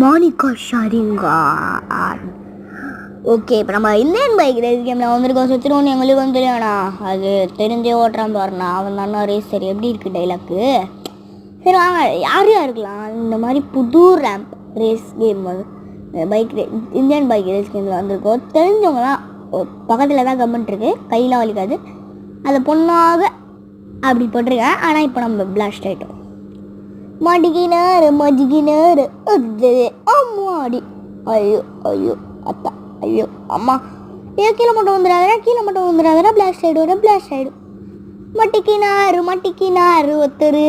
Monica ஷாரிங்கான். Okay, இப்போ நம்ம Indian bike race கேமில் வந்திருக்கோம். சுற்றினோன்னு எங்களுக்கு வந்து தெரியாண்ணா, அது தெரிஞ்சே ஓட்டுறான் பாருண்ணா, அவன் தானே ரேஸ். சரி, எப்படி இருக்குது டைலாக்கு? சரி வாங்க, யார் இருக்கலாம் இந்த மாதிரி புது ramp race game bike Indian bike race கேமில் வந்திருக்கோம். தெரிஞ்சவங்களாம் பக்கத்தில் தான் கமெண்ட் இருக்குது, கையெல்லாம் வலிக்காது. அதை பொண்ணாக அப்படி போட்டிருக்கேன். ஆனால் இப்போ நம்ம பிளாஸ்ட் ஆகிட்டோம். மாட்டிக்கினாரு அம்மாடி, ஐயோ ஐயோ அத்தா, ஐயோ அம்மா, ஏன் கீழே மட்டும் வந்துடாதா, பிளாஸ்ட் ஆகிடும். மாட்டிக்கினாரு ஒருத்தர்,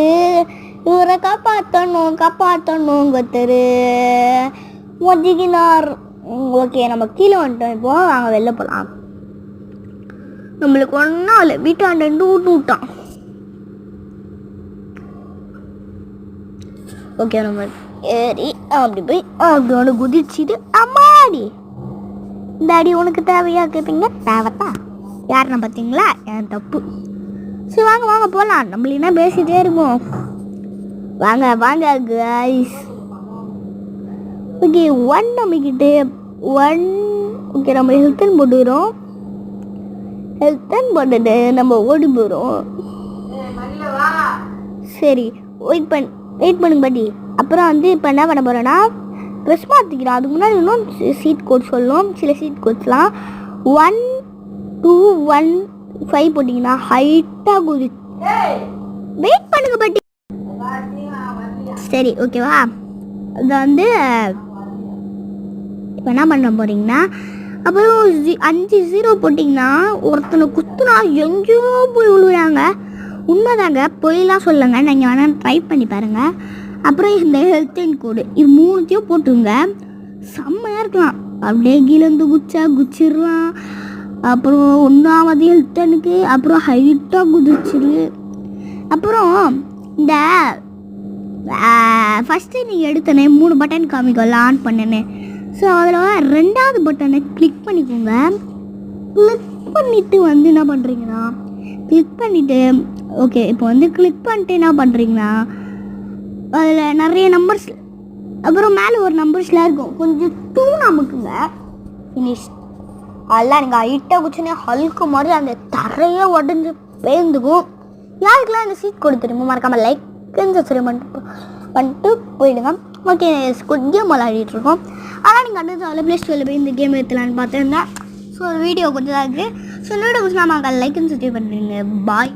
இவரை காப்பாற்றணும் ஒருத்தர் மாட்டிக்கினார். ஓகே, நம்ம கீழே வந்துட்டோம். இப்போ வாங்க வெளில போகலாம். நம்மளுக்கு ஒன்றும் இல்லை, வீட்டாண்ட விட்டான். ஓகே, நம்ம ஏறி அப்படி போய் அப்படி ஒன்று குதிச்சுட்டு அம்மாடி, இந்த அடி உனக்கு தேவையா கேட்பீங்க? தேவைத்தான். யாருன்னா பார்த்தீங்களா? என் தப்பு. சரி வாங்க போகலாம். நம்மளா பேசிகிட்டே இருக்கோம். வாங்க கைஸ். ஓகே, நம்மக்கிட்ட ஓகே, நம்ம ஹெல்த்தன் போட்டுக்கிறோம். போட்டுட்டு நம்ம ஓடி போகிறோம். சரி, வெயிட் பண்ணுங்க பாட்டி. அப்புறம் வந்து இப்போ என்ன பண்ண போகிறோன்னா, ட்ரெஸ் மாற்றிக்கிறோம். அதுக்கு முன்னாடி இன்னும் சீட் கோட் சொல்லணும். சில சீட் கோட்ஸ்லாம் 1 2 1 5 போட்டிங்கன்னா ஹைட்டாக குதி. வெயிட் பண்ணுங்க பாட்டி. சரி ஓகேவா? அது வந்து இப்போ என்ன பண்ண போகிறீங்கன்னா, அப்புறம் 5 0 போட்டிங்கன்னா ஒருத்தனை குத்துனா எங்கேயோ போய் விழுவுறாங்க. உண்மைதாங்க, பொய்லாம் சொல்லுங்க. நீங்கள் வேணால் ட்ரை பண்ணி பாருங்கள். அப்புறம் இந்த ஹெல்த் அண்ட் கோடு இது 3த்தையும் போட்டுருங்க. செம்மையாக இருக்கலாம். அப்படியே கீழேருந்து குச்சிடலாம். அப்புறம் 1வது ஹெல்த் அண்டுக்கு அப்புறம் ஹைட்டாக குதிச்சிரு. அப்புறம் இந்த ஃபஸ்ட்டு நீங்கள் எடுத்தனே 3 பட்டன் காமிக்கல ஆன் பண்ணனே. ஸோ அதில் 2வது பட்டனை கிளிக் பண்ணிக்கோங்க. கிளிக் பண்ணிவிட்டு வந்து என்ன பண்ணுறீங்கன்னா, கிளிக் பண்ணிவிட்டு ஓகே, இப்போ வந்து கிளிக் பண்ணிட்டு என்ன பண்ணுறீங்கன்னா, அதில் நிறைய நம்பர்ஸ், அப்புறம் மேலே ஒரு நம்பர்ஸ்லாம் இருக்கும். கொஞ்சம் 2 நமக்குங்க. ஃபினிஷ். அதெல்லாம் நீங்கள் ஹைட்டாக குச்சினே ஹல்க்கு மாதிரி அந்த தரையை உடஞ்சி பேர்ந்துக்கும். யாருக்கெல்லாம் இந்த சீட் கொடுத்துருங்க, மறக்காமல் லைக் சப்ஸ்கிரைப் பண்ணிட்டு போயிடுங்க. ஓகே, ஸ்குட் கேம் விளையாடிட்டுருக்கோம். ஆனால் நீங்கள் அடுத்த ப்ளே ஸ்டோரில் போய் இந்த கேம் ஏற்றலான்னு பார்த்துருந்தேன். ஸோ வீடியோ கொஞ்சம் தான் இருக்குது. ஸோ வீடியோ கொஞ்சம் நம்ம லைக் அண்ட் சப்ஸ்கிரைப் பண்ணுறீங்க. பாய்.